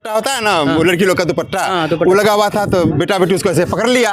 दुपट्टा होता है ना, वो लड़की लोग का दुपट्टा, वो लगा हुआ था तो बेटा बेटी उसको ऐसे पकड़ लिया।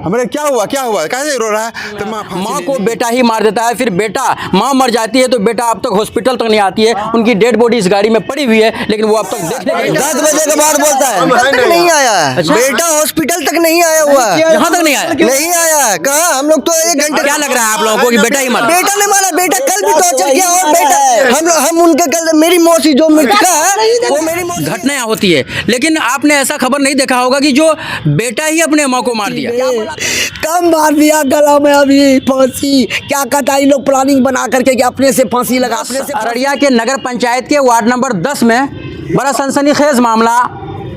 हमारे क्या हुआ कैसे रो रहा है, तो माँ को बेटा ही मार देता है, फिर बेटा माँ मर जाती है तो बेटा अब तक हॉस्पिटल तक नहीं आती है, उनकी डेड बॉडी इस गाड़ी में पड़ी हुई है, लेकिन वो अब तक देखने 10 बजे के बाद बोलता है तक नहीं आया। अच्छा। बेटा हॉस्पिटल तक नहीं आया हुआ, यहाँ तक नहीं आया, नहीं आया। कहा हम लोग तो 1 घंटे। क्या लग रहा है आप लोगों को कि बेटा ही मरा? बेटा ने मारा, बेटा कल भी टॉर्चर किया, और बेटा हम उनके कल मेरी मौसी जो मृतका है वो मेरी मौसी। घटनाएं होती है, लेकिन आपने ऐसा खबर नहीं देखा होगा कि जो बेटा ही अपने माँ को मार दिया। कम मार दिया गला में, अभी फांसी क्या कहता है, लोग प्लानिंग बना करके कि अपने से फांसी लगा, अपने से। अररिया के नगर पंचायत के वार्ड नंबर 10 में बड़ा सनसनीखेज मामला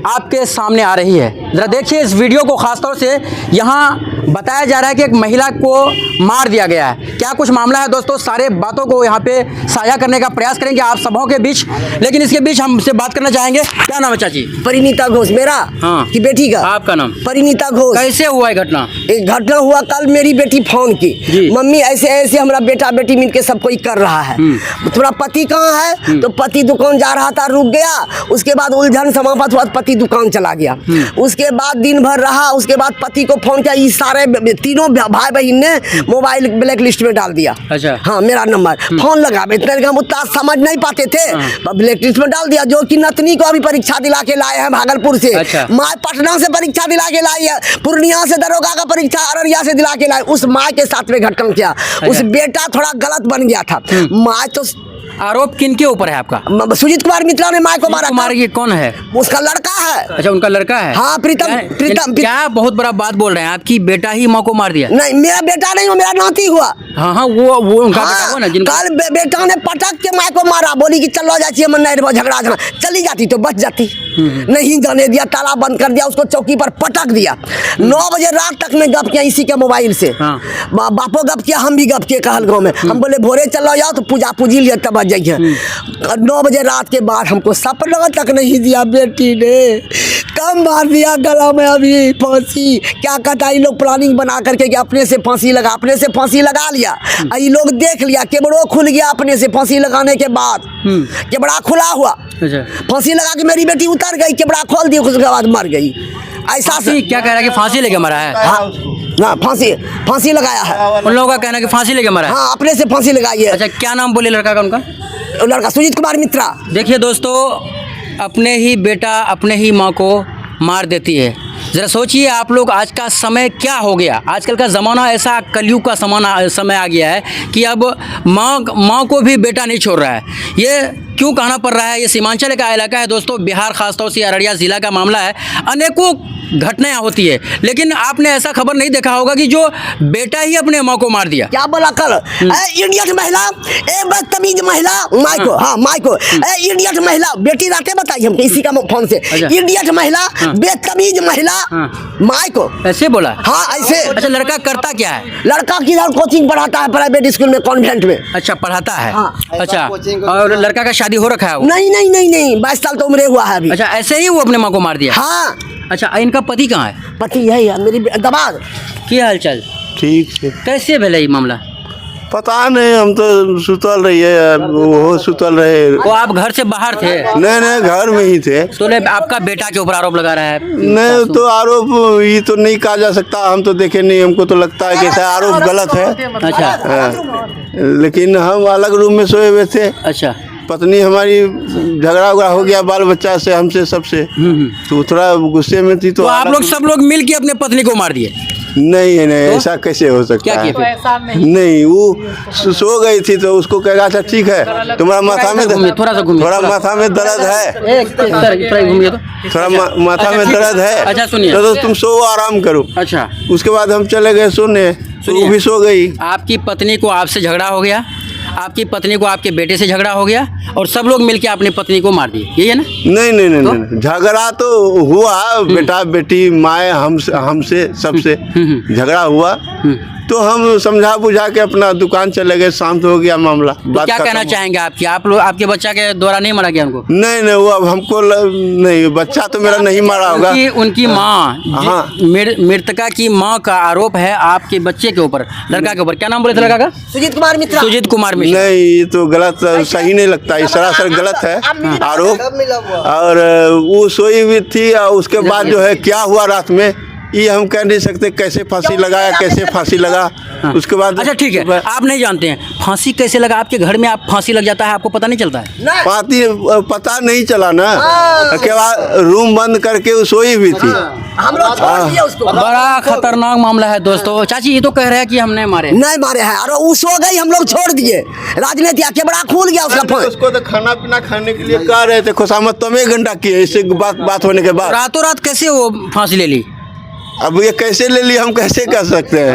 आपके सामने आ रही है। जरा देखिए इस वीडियो को, खासतौर से यहाँ बताया जा रहा है कि एक महिला को मार दिया गया है। क्या कुछ मामला है दोस्तों, सारे बातों को यहाँ पे साझा करने का प्रयास करेंगे आप सबों के बीच, लेकिन इसके बीच हमसे बात करना चाहेंगे। क्या नाम है चाची? परिणीता घोष। मेरा हाँ कि बेटी का? आपका नाम? परिणीता घोष। कैसे हुआ है घटना? एक घटना हुआ कल, मेरी बेटी फोन की, मम्मी ऐसे ऐसे हमारा बेटा बेटी मिलके सब कोई कर रहा है, तुम्हारा पति कहाँ है? तो पति दुकान जा रहा था, रुक गया, उसके बाद उलझन समाप्त हुआ, पति दुकान चला गया। उसके बाद दिन भर रहा, उसके बाद पति को फोन किया, ये सारे तीनों भाई बहन ने मोबाइल ब्लैक लिस्ट में डाल दिया। अच्छा। हाँ, मेरा नंबर फोन लगा, इतने हम उतना समझ नहीं पाते थे, ब्लैक लिस्ट में डाल दिया। जो कि नतनी को अभी परीक्षा दिला के लाए हैं भागलपुर से। अच्छा। माँ पटना से परीक्षा दिला के लाई है, पूर्णिया से दरोगा का परीक्षा अररिया से दिला के लाए। उस माँ के साथ में घटना किया। उस बेटा थोड़ा गलत बन गया था। माँ तो आरोप किनके ऊपर है आपका? सुजीत कुमार मित्रा ने माँ को मारा। कुमार ये कौन है? उसका लड़का है। अच्छा, उनका लड़का है। हाँ, प्रीतम। क्या बहुत बड़ा बात बोल रहे हैं, आपकी बेटा ही माँ को मार दिया? नहीं, मेरा बेटा नहीं, वो मेरा नाती हुआ। हाँ, वो उनका बेटा हुआ ना, जिनका कल बेटा ने पटक के माँ को मारा, बोली कि चलो जाती है मन झगड़ा चली जाती तो बच जाती, नहीं जाने दिया, ताला बंद कर दिया, उसको चौकी पर पटक दिया। 9 बजे रात तक में गप किया इसी के मोबाइल से। बापो गप किया, हम भी गप किए कहल गाँव में। हम बोले भोरे चलो जाओ तो पूजा पूजी लिया तब जाइए। 9 बजे रात के बाद हमको सपना तक नहीं दिया, बेटी ने कम मार दिया गला में, अभी फांसी क्या कहता है, लोग प्लानिंग बना करके कि अपने से फांसी लगा, अपने से फांसी लगा लिया। ये लोग देख लिया, केबड़ो खुल गया अपने से फांसी लगाने के बाद, केबड़ा खुला हुआ। फांसी लगा के मेरी बेटी उतर गई, केबड़ा खोल दिया, उसके बाद मर गई। ऐसा क्या कह रहा है कि फांसी लेके मरा है? हाँ, ना फांसी लगाया है। उन लोगों का कहना है कि फांसी लेके मरा है। हाँ, अपने से फांसी लगाई है। अच्छा, क्या नाम बोले लड़का का? उनका लड़का सुजीत कुमार मित्रा। देखिए दोस्तों, अपने ही बेटा अपने ही माँ को मार देती है। ज़रा सोचिए आप लोग, आज का समय क्या हो गया। आजकल का ज़माना ऐसा कलयुग का समय आ गया है कि अब माँ को भी बेटा नहीं छोड़ रहा है। ये क्यों कहना पड़ रहा है? ये सीमांचल का इलाका है दोस्तों, बिहार, खासतौर से अररिया ज़िला का मामला है। अनेकों घटनाएं होती है, लेकिन आपने ऐसा खबर नहीं देखा होगा कि जो बेटा ही अपने माँ को मार दिया। क्या बोला कल? इडियट महिला, बदतमीज महिला, माइको। हाँ, माइको इडियट महिला, बेटी रातें बताई हमको इसी का फोन से। इडियट महिला, बेतमीज महिला, माइको ऐसे बोला? हाँ, ऐसे। अच्छा, लड़का करता क्या है? लड़का किधर कोचिंग पढ़ाता है, प्राइवेट स्कूल में, कॉन्वेंट में। अच्छा, पढ़ाता है। हाँ। अच्छा, और लड़का का शादी हो रखा है? नहीं, 22 साल तो उम्र हुआ है अभी। अच्छा, ऐसे ही वो अपने माँ को मार दिया? हाँ। अच्छा, इनका पति कहाँ है? पति यही है, मेरी दमाद। क्या हाल चाल? ठीक है। कैसे भेले मामला? पता नहीं, हम तो सुतल रही है, वो सुतल रहे। वो आप घर से बाहर थे? नहीं, घर में ही थे। तो आपका बेटा के ऊपर आरोप लगा रहा है? नहीं, तो आरोप ये तो नहीं कहा जा सकता, हम तो देखे नहीं, हमको तो लगता है कि आरोप गलत है। अच्छा। लेकिन हम अलग रूम में सोए हुए थे। अच्छा। पत्नी हमारी झगड़ा उगड़ा हो गया बाल बच्चा से, हमसे, सबसे, तो थोड़ा गुस्से में थी। तो आप लोग सब लोग मिल के अपने पत्नी को मार दिए? नहीं, ऐसा कैसे हो सकता है? नहीं, वो सो गई थी तो उसको कहेगा अच्छा ठीक है, तुम्हारा माथा में थोड़ा माथा में दर्द है, थोड़ा माथा में दर्द है। अच्छा, सुनिए, तो तुम सो, आराम करो। अच्छा। उसके बाद हम चले गए सोने, वो भी सो गई। आपकी पत्नी को आपसे झगड़ा हो गया, आपकी पत्नी को आपके बेटे से झगड़ा हो गया, और सब लोग मिलके अपनी पत्नी को मार दिए, यही है ना? नहीं, झगड़ा तो हुआ, बेटा बेटी माए हमसे सबसे झगड़ा हुआ, तो हम समझा बुझा के अपना दुकान चले गए, शांत हो गया मामला। तो क्या कहना चाहेंगे आप लोग, आपके बच्चा के द्वारा नहीं मारा गया उनको? नहीं वो अब हमको नहीं, बच्चा तो मेरा नहीं मारा होगा। उनकी माँ, हाँ। मृतका की माँ का आरोप है आपके बच्चे के ऊपर, लड़का के ऊपर। क्या नाम बोले थे लड़का का? सुजीत कुमार मिश्रा। सुजीत कुमार मिश्रा। नहीं, ये तो गलत, सही नहीं लगता, ये सरासर गलत है आरोप। और वो सोई हुई थी और उसके बाद जो है क्या हुआ रात में ये हम कह नहीं सकते, कैसे फांसी लगाया, कैसे फांसी लगा। उसके बाद अच्छा ठीक है, आप नहीं जानते हैं फांसी कैसे लगा? आपके घर में आप फांसी लग जाता है, आपको पता नहीं चलता है? फांसी पता नहीं चला ना, के बाद रूम बंद करके वो सोई हुई थी। हम लोग छोड़ दिए उसको। बड़ा खतरनाक मामला है दोस्तों। चाची ये तो कह रहे हैं कि हमने मारे, नहीं मारे हैं, और वो सो गई, हम लोग छोड़ दिए। राजनीति आके बड़ा खुल गया उसका फोन। उसको तो खाना पीना खाने के लिए कह रहे थे, खुशामद तो 1 घंटा किए इससे बात होने के बाद। रातों रात कैसे वो फांसी ले ली? अब ये कैसे ले लिया हम कैसे कर सकते हैं,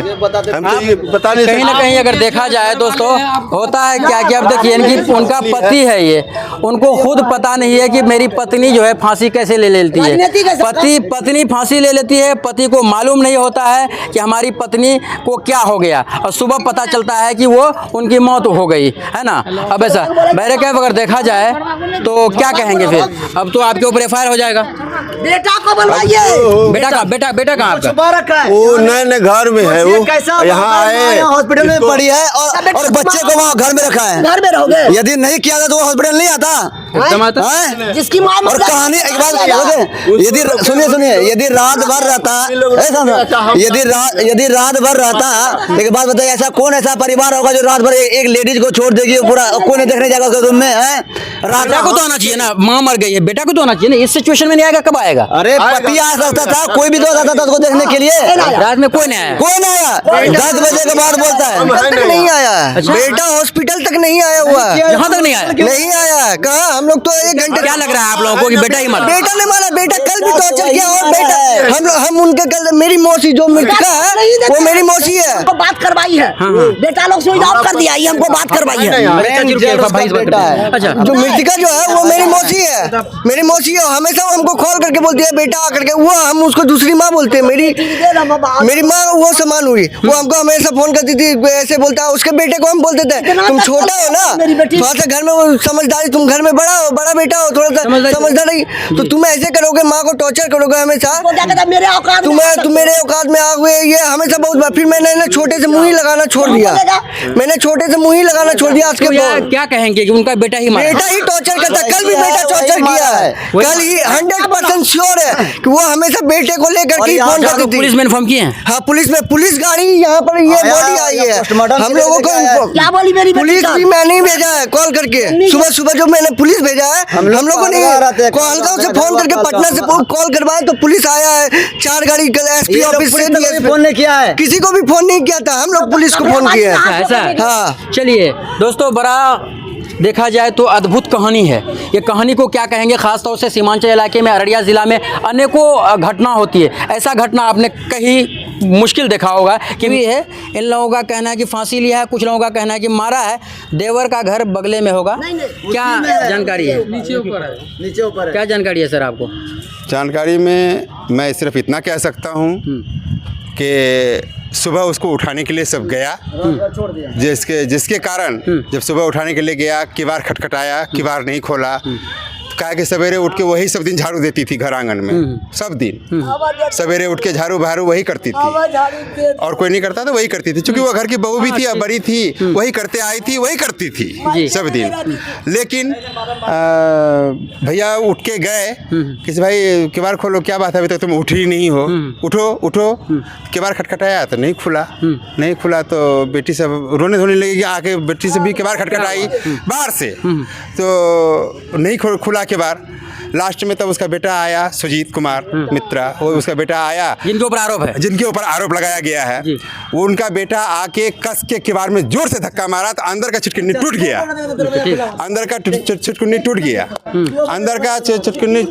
हम तो ये बता नहीं कहीं ना सकते। कहीं अगर देखा जाए दोस्तों, होता है क्या कि अब देखिए इनकी, उनका पति है ये, उनको खुद पता नहीं है कि मेरी पत्नी जो है फांसी कैसे ले लेती है। पत्नी फांसी ले लेती है, पति को मालूम नहीं होता है कि हमारी पत्नी को क्या हो गया, और सुबह पता चलता है कि वो उनकी मौत हो गई है ना। अब ऐसा बैरकैफ अगर देखा जाए तो क्या कहेंगे फिर? अब तो आपके ऊपर FIR हो जाएगा। बेटा को बनवाइए। बेटा कहाँ आपका? वो नए घर में है, वो यहाँ आए हॉस्पिटल में पड़ी है और बच्चे को वहाँ घर में रखा है। घर में रहोगे? यदि नहीं किया था तो वो हॉस्पिटल नहीं आता है? जिसकी माँ और कहानी एक बात, यदि सुनिए यदि रात भर रहता, यदि रात भर रहता, एक बात बताइए, ऐसा कौन ऐसा परिवार होगा जो रात भर एक लेडीज को छोड़ देगी, पूरा कोई नहीं देखने जाएगा उसके रूम में है? बेटा को तो आना चाहिए ना, माँ मर गई है, बेटा को तो आना चाहिए ना। इस सिचुएशन में नहीं आएगा, कब आएगा? अरे पति आ सकता था, कोई भी दोस्त आता था उसको देखने के लिए। रात में कोई नहीं आया? कोई नहीं आया, 10 बजे के बाद बोलता है नहीं आया। बेटा हॉस्पिटल तक नहीं आया हुआ, यहाँ तक नहीं आया? नहीं आया। कहा हम लोग तो 1 घंटे। क्या लग रहा है आप लोगों को कि बेटा ही मरा? बेटा ने मारा, बेटा कल भी टॉर्चर किया। और बेटा हम उनके कल, मेरी मौसी जो मृतका है वो मेरी मौसी है, हमको बात करवाई है। बेटा लोग सुविधा कर दिया, ये हमको बात करवाई है। अच्छा, जो मृतिका जो है वो मेरी मौसी है, मेरी मौसी है। हमेशा हमको कॉल करके बोलती है बेटा आकर के, वो हम उसको दूसरी माँ बोलते हैं। मेरी माँ वो समान हुई, वो हमको हमेशा फोन करती थी, ऐसे बोलता है। उसके बेटे को हम बोलते थे तुम छोटा हो ना, थोड़ा सा घर में वो समझदारी, तुम घर में बड़ा हो, बड़ा बेटा हो, थोड़ा सा समझदार नहीं, तो तुम ऐसे करोगे, माँ को टॉर्चर करोगे हमेशा, तुम मेरे औकात में आ हुए, ये हमेशा बहुत। फिर मैंने ना छोटे से मुँह ही लगाना छोड़ दिया, मैंने छोटे से मुँह ही लगाना छोड़ दिया। आज के क्या कहेंगे कि उनका बेटा ही मारा? बेटा ही टॉर्चर करता है, कल भी बेटा टॉर्चर किया है, कल ही 100% श्योर है कि वो हमेशा बेटे को लेकर के फोन करती थी। पुलिस में इन्फॉर्म किए हैं? हाँ, पुलिस गाड़ी यहाँ पर ये बॉडी आई है, हम लोगों को क्या बोली मेरी पुलिस भी मैंने ही भेजा है कॉल करके। सुबह जो मैंने पुलिस भेजा है, हम लोगों ने हल्का से फोन करके पटना से कॉल करवाया तो पुलिस आया है। 4 गाड़ी SP ऑफिस से फोन नहीं किया है, किसी को भी फोन नहीं किया था, हम लोग पुलिस को फोन किए हैं। ऐसा? हाँ, चलिए दोस्तों, बड़ा देखा जाए तो अद्भुत कहानी है। ये कहानी को क्या कहेंगे, खासतौर से सीमांचल इलाके में, अररिया ज़िला में अनेकों घटना होती है। ऐसा घटना आपने कहीं मुश्किल देखा होगा कि भी है। इन लोगों का कहना है कि फांसी लिया है, कुछ लोगों का कहना है कि मारा है। देवर का घर बगले में होगा। क्या जानकारी है? नीचे ऊपर है। क्या जानकारी है सर आपको? जानकारी में मैं सिर्फ इतना कह सकता हूँ कि सुबह उसको उठाने के लिए सब गया, जिसके कारण जब सुबह उठाने के लिए गया, किवाड़ खटखटाया, किवाड़ नहीं खोला। कहा कि सवेरे उठ के वही सब दिन झाड़ू देती थी घर आंगन में, सब दिन सवेरे उठ के झाड़ू बहारू वही करती थी, और कोई नहीं करता तो वही करती थी। क्योंकि वो घर की बहू भी थी, बड़ी थी, वही करते आई थी, वही करती थी सब दिन। लेकिन भैया उठ के गए कि भाई किवाड़ खोलो, क्या बात है, अभी तक तुम उठ ही नहीं हो, उठो। किवाड़ खटखटाया तो नहीं खुला तो बेटी सब रोने धोने लगी। आके बेटी से भी किवाड़ खटखटाई बाहर से, तो नहीं खुला के बाद लास्ट में तब उसका बेटा आया, सुजीत कुमार मित्रा, वो उसका बेटा आया जिनके ऊपर आरोप लगाया गया है। वो उनका बेटा आके कस के किवाड़ में जोर से धक्का मारा तो अंदर का छिटकुनी टूट गया, अंदर का छिटकुनी टूट गया, अंदर का छिटकुनी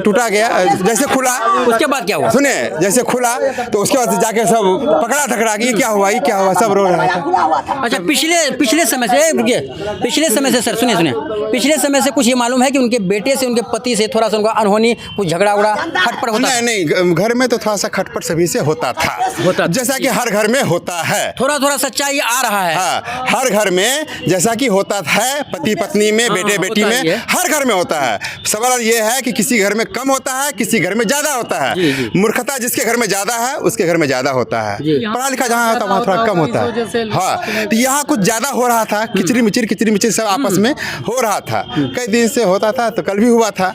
टूटा गया। जैसे खुला, उसके बाद क्या हुआ सुने, जैसे खुला तो उसके बाद जाके सब पकड़ा धकड़ा कि क्या हुआ सब रो रहा था। अच्छा, पिछले समय से सर सुनिए, पिछले समय से कुछ ये मालूम है कि उनके उनके बेटे से, उनके पति से थोड़ा सा उनका अनहोनी, कुछ झगड़ा उगड़ा खटपट होता है? नहीं, घर में तो थोड़ा सा खटपट सभी से होता था, जैसा कि हर घर में होता है। थोड़ा थोड़ा सच्चाई आ रहा है। हाँ, हर घर में जैसा कि होता है, पति पत्नी में, बेटे बेटी में, हर घर में होता है। सवाल ये है कि किसी घर में कम होता है, किसी घर में ज्यादा होता है। मूर्खता जिसके घर में ज्यादा है उसके घर में ज्यादा होता है, पढ़ा लिखा जहाँ होता है वहाँ थोड़ा कम होता है। हाँ, तो यहाँ कुछ ज्यादा हो रहा था, किचरी मिचरी सब आपस में हो रहा था, कई दिन से होता था, तो कल भी हुआ था।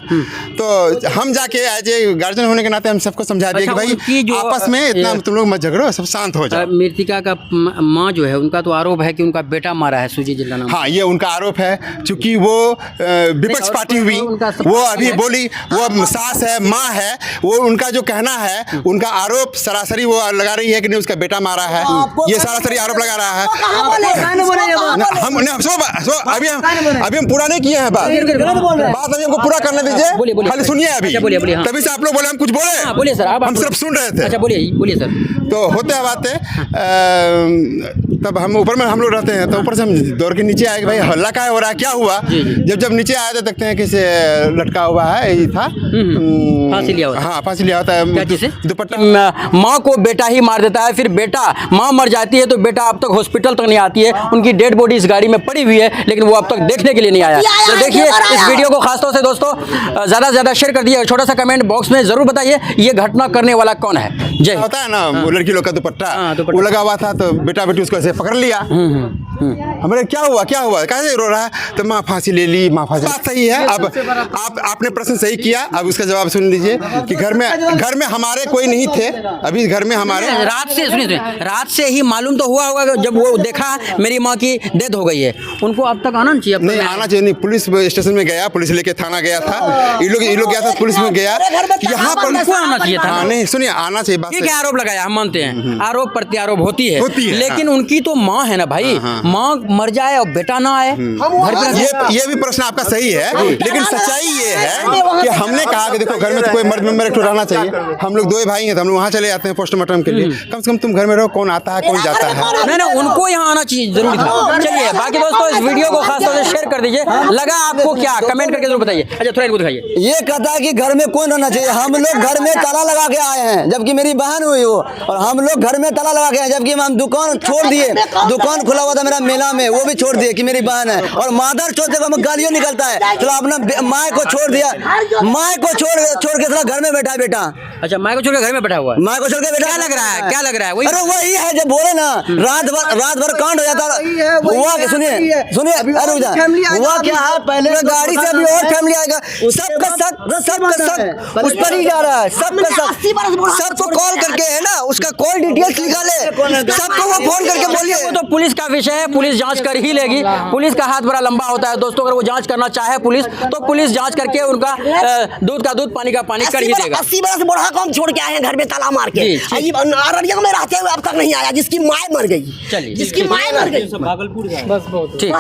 तो हम जाके एज ए गार्जियन होने के नाते हम सबको समझा दिए कि भाई आपस में इतना तुम लोग मत झगड़ो, सब शांत हो जाओ। मृतिका का माँ जो है, उनका तो आरोप है कि उनका बेटा मारा है सुजी जिला नाम। हाँ, ये उनका आरोप है, क्योंकि वो विपक्ष पार्टी हुई, वो अभी बोली, वो सास है, माँ है, वो उनका जो कहना है, उनका आरोप सरासरी वो लगा रही है कि नहीं उसका बेटा मारा है, ये सरासरी आरोप लगा रहा है। अभी हम पूरा नहीं किए हैं बात अभी हमको पूरा करने दीजिए, खाली सुनिए अभी, तभी से आप लोग बोले हम कुछ बोले। बोलिए सर, हम सिर्फ सुन रहे थे। अच्छा बोलिए सर। तो होते हैं बातें, तब हम ऊपर में हम लोग रहते हैं, तो ऊपर से हम दौड़ के नीचे आए कि भाई हल्ला क्या हो रहा है, क्या हुआ। जब नीचे आए तो देखते हैं कि से लटका हुआ है, ये था फांसी लिया होता है। हाँ, फांसी लिया होता है, दुपट्टा। माँ को बेटा ही मार देता है, फिर बेटा, माँ मर जाती है तो बेटा अब तक हॉस्पिटल तक नहीं आती है, उनकी डेड बॉडी इस गाड़ी में पड़ी हुई है, लेकिन वो अब तक देखने के लिए नहीं आया। तो देखिए इस वीडियो को खासतौर से दोस्तों ज़्यादा से ज़्यादा शेयर कर दिए, छोटा सा कमेंट बॉक्स में जरूर बताइए ये घटना करने वाला कौन है। जय होता है ना, वो लड़की लोग का दुपट्टा वो लगा हुआ था, तो बेटा बेटी उसको ऐसे पकड़ लिया। हमारे क्या हुआ कैसे रो रहा है, तो माँ फांसी ले ली, माँ फांसी। बात सही है। अब आपने प्रश्न सही किया, अब उसका जवाब सुन लीजिए कि घर में हमारे कोई नहीं थे, अभी घर में हमारे रात से सुनिए रात से ही मालूम तो हुआ होगा जब वो देखा मेरी माँ की डेथ हो गई है, उनको अब तक आना चाहिए। नहीं आना चाहिए, नहीं, पुलिस स्टेशन में गया, पुलिस लेके थाना गया था, ये लोग गया था, पुलिस में गया, यहाँ पर आना चाहिए था। नहीं सुनिए, आना चाहिए। बात क्या आरोप लगाया, हम मानते हैं आरोप प्रत्यारोप होती है, लेकिन उनकी तो माँ है ना भाई, माँ मर जाए और बेटा ना आए। ये भी प्रश्न आपका सही है, लेकिन सच्चाई ये है कि हमने कहा कि देखो घर में तो कोई मर्द मेंबर एक रहना चाहिए, हम लोग 2 भाई हैं, तो हम लोग वहाँ चले जाते हैं पोस्टमार्टम के लिए, कम से कम तुम घर में रहो, कौन आता है कौन जाता है। नहीं उनको यहाँ आना चाहिए, जरूरी था। चलिए बाकी दोस्तों इस वीडियो को खासतौर से शेयर कर दीजिए, लगा आपको क्या, कमेंट करके जरूर बताइए। अच्छा थोड़ा इनको दिखाइए। ये कहता है कि घर में कौन रहना चाहिए, हम लोग घर में ताला लगा के आए हैं, जबकि मेरी बहन हुई वो, और हम लोग घर में ताला लगा के आए, जबकि हम दुकान छोड़ दिए, दुकान खुला हुआ था मेरा मेला में, वो भी छोड़ दिए कि मेरी बहन है, और मादर चोद जब हमें गालियों निकलता है, तो अपना माँ को छोड़ दिया, माँ को छोड़ के थोड़ा घर में बैठा है बेटा। अच्छा माँ को छोड़ के घर में बैठा हुआ है, माँ को छोड़ के बैठा। क्या लग रहा है अरे वही है जब बोले ना रात भर कांड हो जाता हुआ। सुनिए हुआ क्या है, पहले गाड़ी से अभी और फैमिली आएगा, सबका सब उस पर ही जा रहा है, सबको कॉल करके है ना, उसका कॉल डिटेल्स निकाले, सबको वो फोन करके बोलिए। वो तो पुलिस का विषय है, पुलिस जांच कर ही लेगी, पुलिस का हाथ बड़ा लंबा होता है दोस्तों, अगर वो जांच करना चाहे पुलिस, तो पुलिस जांच करके उनका दूध का दूध पानी का पानी कर ही देगा। 80 बरस बुढ़ा कौन छोड़ के आए हैं घर में ताला मार के, अररिया में रहते हुए अब तक नहीं आया, जिसकी माँ मर गई, जिसकी माँ मर गई, भागलपुर ठीक।